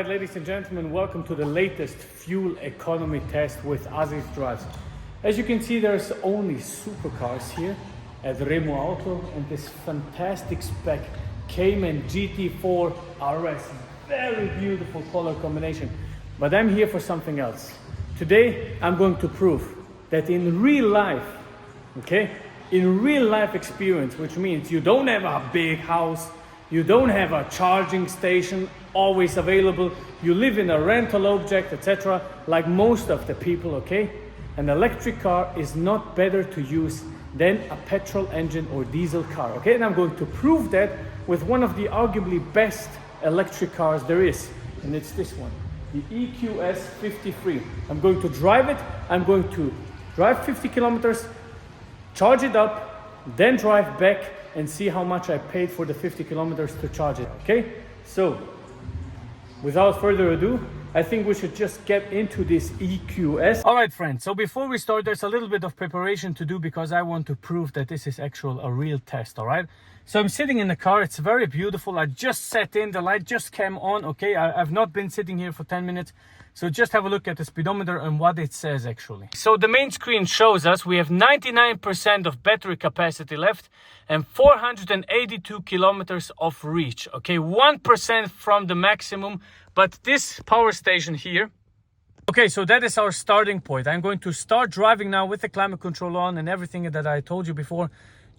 Ladies and gentlemen, welcome to the latest fuel economy test with Azizdrives. As you can see, there's only supercars here at Remo Auto, and this fantastic spec Cayman GT4 RS. Very beautiful color combination. But I'm here for something else. Today, I'm going to prove that in real life, in real life experience, which means you don't have a big house, you don't have a charging station always available, you live in a rental object, etc., like most of the people, an electric car is not better to use than a petrol engine or diesel car, and I'm going to prove that with one of the arguably best electric cars there is, and it's this one, the EQS 53. I'm going to drive it. I'm going to drive 50 kilometers, charge it up, then drive back and see how much I paid for the 50 kilometers to charge it, So, without further ado, I think we should just get into this EQS. All right, friends, so before we start, there's a little bit of preparation to do because I want to prove that this is a real test, all right? So I'm sitting in the car. It's very beautiful. I just sat in, the light just came on, I've not been sitting here for 10 minutes. So just have a look at the speedometer and what it says actually. So the main screen shows us we have 99% of battery capacity left and 482 kilometers of reach. 1% from the maximum, but this power station here. So that is our starting point. I'm going to start driving now with the climate control on and everything that I told you before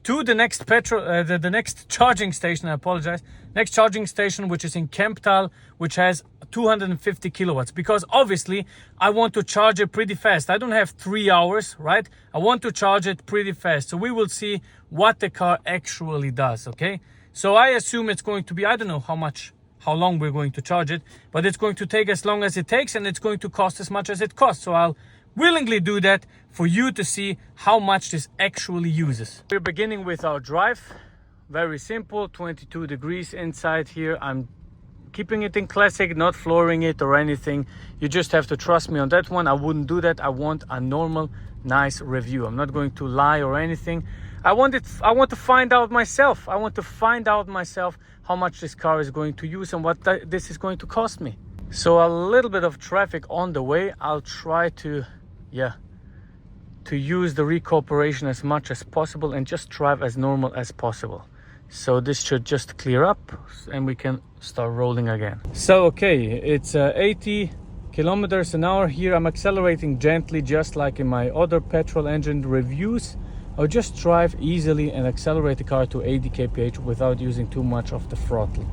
to the next the next charging station. I apologize. Next charging station, which is in Kemptal, which has 250 kilowatts, because obviously I want to charge it pretty fast. I don't have 3 hours, right? I want to charge it pretty fast. So we will see what the car actually does, So I assume it's going to be, I don't know how long we're going to charge it, but it's going to take as long as it takes and it's going to cost as much as it costs. So I'll willingly do that for you to see how much this actually uses. We're beginning with our drive. Very simple, 22 degrees inside here. I'm keeping it in classic, not flooring it or anything. You just have to trust me on that one. I wouldn't do that. I want a normal, nice review. I'm not going to lie or anything. I want to find out myself. I want to find out myself how much this car is going to use and what this is going to cost me. So a little bit of traffic on the way. I'll try to use the recuperation as much as possible and just drive as normal as possible. So this should just clear up and we can start rolling again. So it's 80 kilometers an hour here. I'm accelerating gently, just like in my other petrol engine reviews. I'll just drive easily and accelerate the car to 80 kph without using too much of the throttle.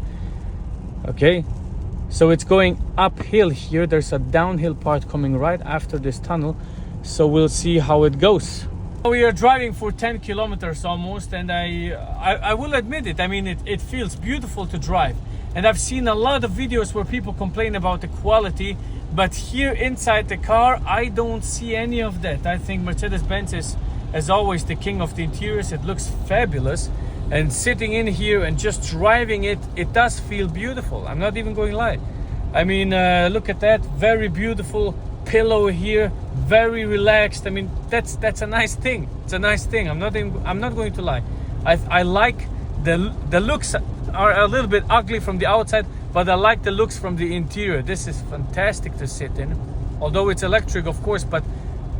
So it's going uphill here. There's a downhill part coming right after this tunnel. So we'll see how it goes. We are driving for 10 kilometers almost, and I will admit it. I mean, it feels beautiful to drive. And I've seen a lot of videos where people complain about the quality, but here inside the car, I don't see any of that. I think Mercedes-Benz is, as always, the king of the interiors. It looks fabulous. And sitting in here and just driving it, it does feel beautiful. I'm not even going to lie. I mean, look at that, very beautiful pillow here, very relaxed. I mean, that's a nice thing. It's a nice thing. I'm not going to lie. I like the looks are a little bit ugly from the outside, but I like the looks from the interior. This is fantastic to sit in. Although it's electric, of course, but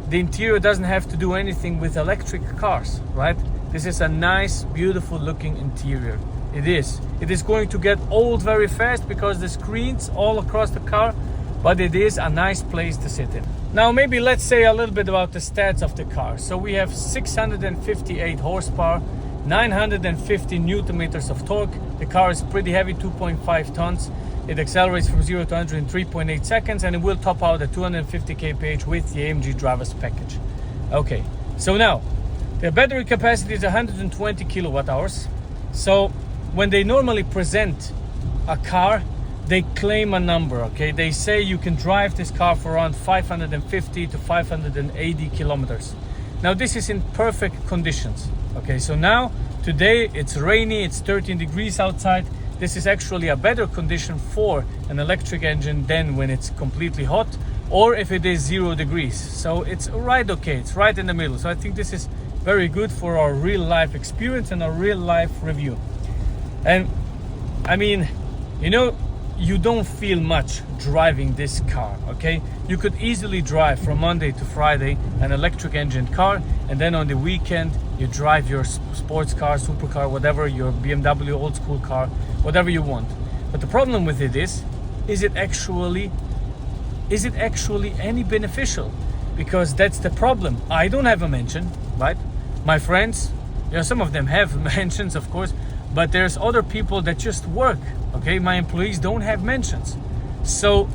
the interior doesn't have to do anything with electric cars, right? This is a nice, beautiful looking interior. It is. It is going to get old very fast because the screens all across the car, but it is a nice place to sit in. Now maybe let's say a little bit about the stats of the car. So we have 658 horsepower, 950 newton meters of torque. The car is pretty heavy, 2.5 tons. It accelerates from 0 to 100 in 3.8 seconds, and it will top out at 250 kph with the AMG driver's package. So now the battery capacity is 120 kilowatt hours. So when they normally present a car, they claim a number, They say you can drive this car for around 550 to 580 kilometers. Now this is in perfect conditions, So now, today it's rainy, it's 13 degrees outside. This is actually a better condition for an electric engine than when it's completely hot or if it is 0 degrees. So it's right it's right in the middle. So I think this is very good for our real life experience and our real life review. And I mean, you don't feel much driving this car, okay? You could easily drive from Monday to Friday an electric engine car, and then on the weekend you drive your sports car, supercar, whatever, your BMW old school car, whatever you want. But the problem with it is it actually any beneficial? Because that's the problem. I don't have a mention, right? My friends, some of them have mentions, of course, but there's other people that just work, okay? My employees don't have mentions. So,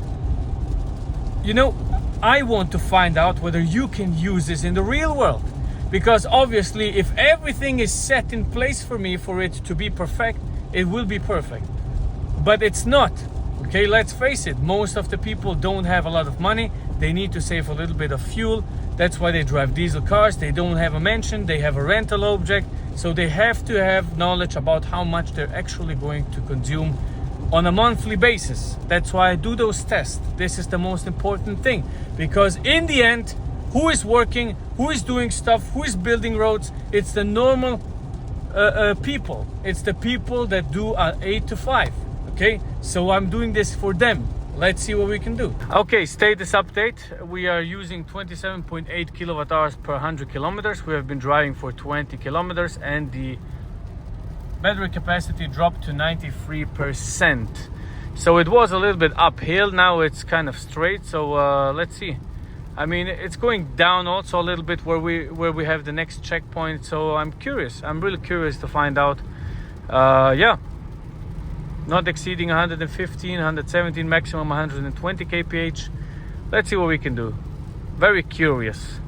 I want to find out whether you can use this in the real world. Because obviously, if everything is set in place for me for it to be perfect, it will be perfect. But it's not, okay? Let's face it, most of the people don't have a lot of money. They need to save a little bit of fuel. That's why they drive diesel cars. They don't have a mention, they have a rental object. So they have to have knowledge about how much they're actually going to consume on a monthly basis. That's why I do those tests. This is the most important thing. Because in the end, who is working, who is doing stuff, who is building roads? It's the normal people. It's the people that do 8 to 5. Okay, so I'm doing this for them. Let's see what we can do. Okay, status update. We are using 27.8 kilowatt hours per 100 kilometers. We have been driving for 20 kilometers and the battery capacity dropped to 93%. So it was a little bit uphill. Now it's kind of straight. So let's see. I mean, it's going down also a little bit where we have the next checkpoint. So I'm curious. I'm really curious to find out. Yeah. Not exceeding 115, 117, maximum 120 kph. Let's see what we can do. Very curious.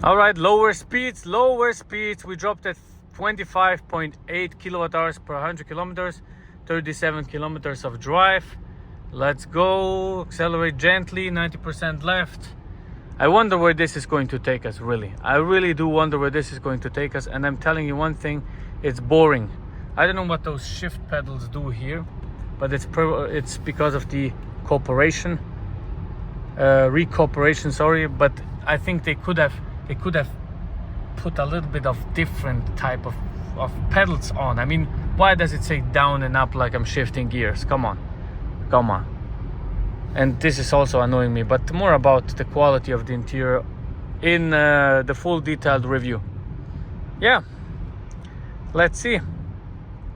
All right, lower speeds. We dropped at 25.8 kilowatt hours per 100 kilometers, 37 kilometers of drive. Let's go. Accelerate gently, 90% left. I wonder where this is going to take us, really. I really do wonder where this is going to take us. And I'm telling you one thing, it's boring. I don't know what those shift pedals do here, but it's because of the recuperation, sorry. But I think they could have put a little bit of different type of pedals on. I mean, why does it say down and up like I'm shifting gears? Come on. And this is also annoying me, but more about the quality of the interior in the full detailed review. Yeah, let's see.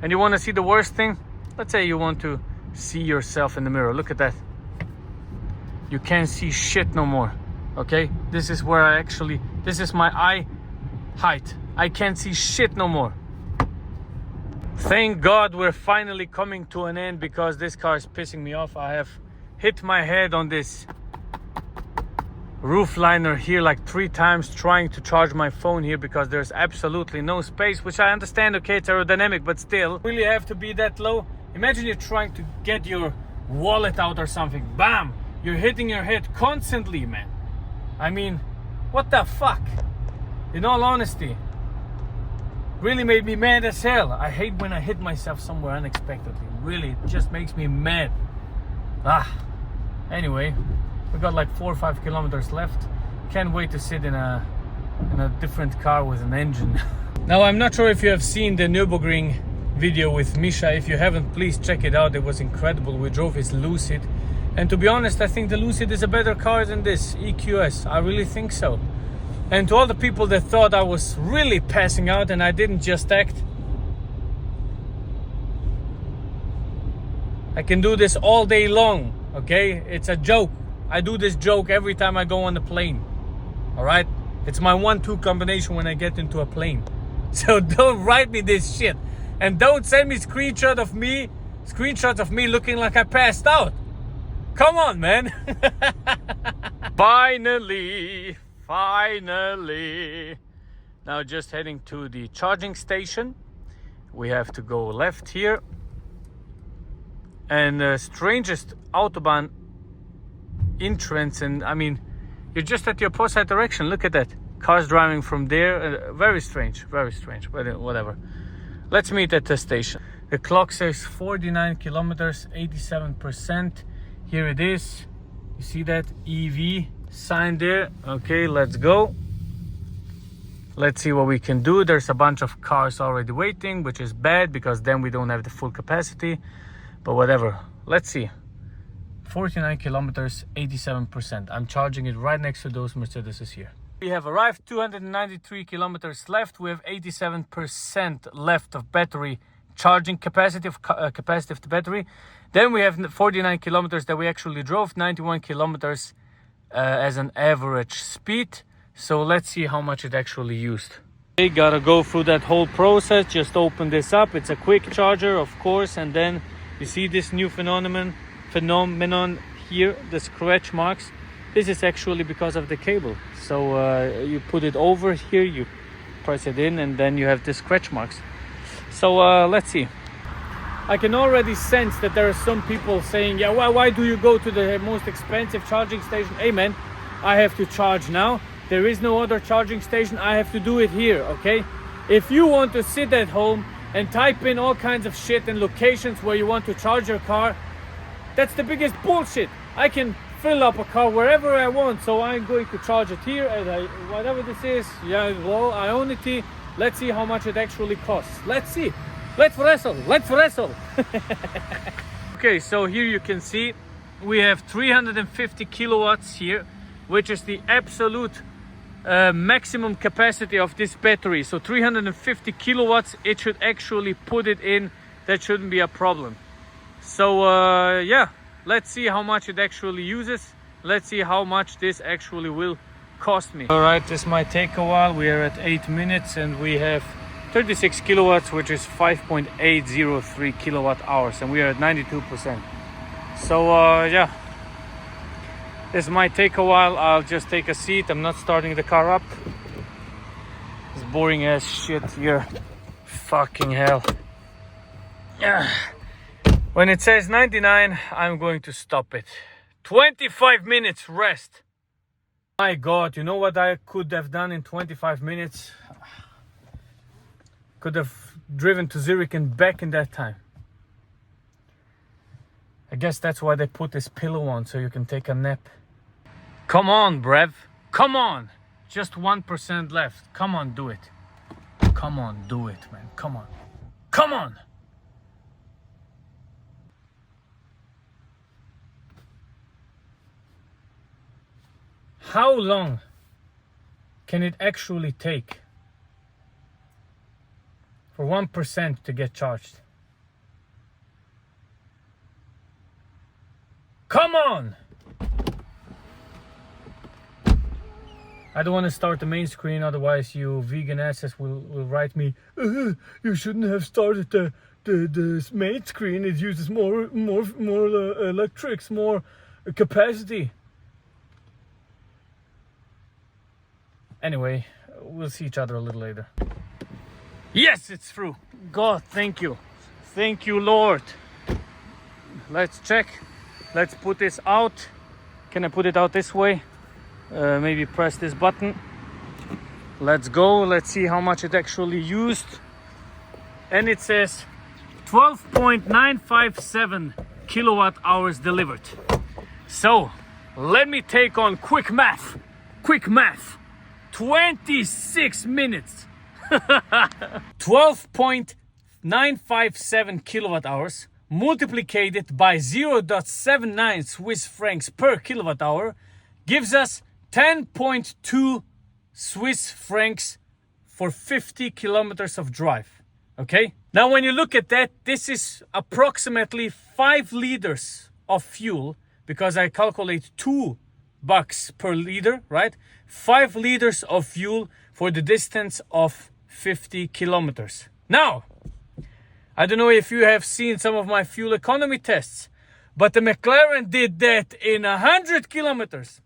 And you want to see the worst thing? Let's say you want to see yourself in the mirror. Look at that. You can't see shit no more. Okay? This is where this is my eye height. I can't see shit no more. Thank God we're finally coming to an end, because this car is pissing me off. I have hit my head on this roof liner here like 3 times trying to charge my phone here, because there's absolutely no space, which I understand, okay, it's aerodynamic, but still, really have to be that low? Imagine you're trying to get your wallet out or something, bam, you're hitting your head constantly, man. I mean, what the fuck? In all honesty, really made me mad as hell. I hate when I hit myself somewhere unexpectedly. Really, it just makes me mad. Anyway, we got like 4 or 5 kilometers left. Can't wait to sit in a different car with an engine. Now, I'm not sure if you have seen the Nürburgring video with Misha. If you haven't, please check it out. It was incredible. We drove his Lucid, and to be honest, I think the Lucid is a better car than this EQS. I really think so. And to all the people that thought I was really passing out and I didn't just act, I can do this all day long, okay? It's a joke. I do this joke every time I go on the plane. All right? It's my 1-2 combination when I get into a plane. So don't write me this shit. And don't send me screenshots of me looking like I passed out. Come on, man. Finally. Now just heading to the charging station. We have to go left here. And the strangest Autobahn entrance, and I mean, you're just at the opposite direction. Look at that. Cars driving from there. Very strange, but whatever. Let's meet at the station. The clock says 49 kilometers, 87%. Here it is. You see that EV sign there? Okay, let's go. Let's see what we can do. There's a bunch of cars already waiting, which is bad because then we don't have the full capacity. But whatever, let's see. 49 kilometers, 87%. I'm charging it right next to those Mercedes here. We have arrived, 293 kilometers left. We have 87% left of battery charging capacity of the battery. Then we have 49 kilometers that we actually drove, 91 kilometers as an average speed. So let's see how much it actually used. Okay, gotta go through that whole process. Just open this up. It's a quick charger, of course, and then you see this new phenomenon here, the scratch marks. This is actually because of the cable. So you put it over here, you press it in, and then you have the scratch marks. So let's see. I can already sense that there are some people saying, yeah, why do you go to the most expensive charging station? Hey man, I have to charge now. There is no other charging station. I have to do it here, okay? If you want to sit at home and type in all kinds of shit and locations where you want to charge your car, that's the biggest bullshit. I can fill up a car wherever I want, so I'm going to charge it here at whatever this is. Yeah, well, I own it. Let's see how much it actually costs. Let's see. Let's wrestle. Okay, so here you can see we have 350 kilowatts here, which is the absolute maximum capacity of this battery. So 350 kilowatts, it should actually put it in. That shouldn't be a problem. So yeah, let's see how much it actually uses. Let's see how much this actually will cost me. All right, this might take a while. We are at 8 minutes and we have 36 kilowatts, which is 5.803 kilowatt hours, and we are at 92%. So yeah, this might take a while. I'll just take a seat. I'm not starting the car up. It's boring as shit here. Fucking hell. Yeah. When it says 99, I'm going to stop it. 25 minutes rest. My God, you know what I could have done in 25 minutes? Could have driven to Zurich and back in that time. I guess that's why they put this pillow on, so you can take a nap. Come on, Brev. Come on. Just 1% left. Come on, do it. Come on, do it, man. Come on. Come on. How long can it actually take for 1% to get charged? Come on! I don't want to start the main screen, otherwise you vegan asses will write me, you shouldn't have started the main screen. It uses more electrics, more capacity. Anyway, we'll see each other a little later. Yes, it's through. God, thank you. Thank you, Lord. Let's check. Let's put this out. Can I put it out this way? Maybe press this button. Let's go. Let's see how much it actually used. And it says 12.957 kilowatt hours delivered. So let me take on quick math. 26 minutes. 12.957 kilowatt hours multiplied by 0.79 Swiss francs per kilowatt hour gives us 10.2 Swiss francs for 50 kilometers of drive. Okay? Now when you look at that, this is approximately 5 liters of fuel, because I calculate $2 per liter, right? 5 liters of fuel for the distance of 50 kilometers. Now, I don't know if you have seen some of my fuel economy tests, but the McLaren did that in 100 kilometers.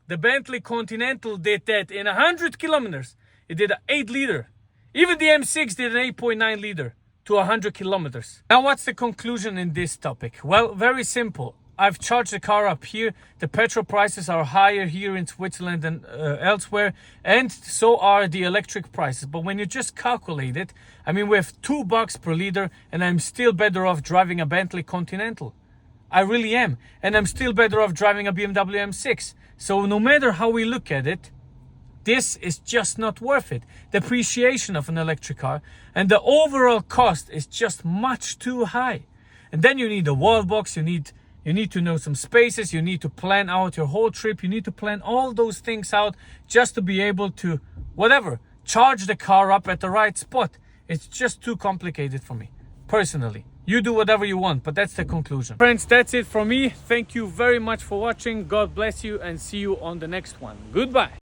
The Bentley Continental did that in 100 kilometers. It did an 8 liter. Even the M6 did an 8.9 liter to 100 kilometers. Now, what's the conclusion in this topic? Well, very simple. I've charged the car up here. The petrol prices are higher here in Switzerland than elsewhere, and so are the electric prices. But when you just calculate it, I mean, we have $2 per liter, and I'm still better off driving a Bentley Continental. I really am. And I'm still better off driving a BMW M6. So no matter how we look at it, this is just not worth it. The appreciation of an electric car and the overall cost is just much too high. And then you need a wall box, you need to know some spaces, you need to plan out your whole trip, you need to plan all those things out just to be able to, whatever, charge the car up at the right spot. It's just too complicated for me, personally. You do whatever you want, but that's the conclusion. Friends, that's it from me. Thank you very much for watching. God bless you and see you on the next one. Goodbye.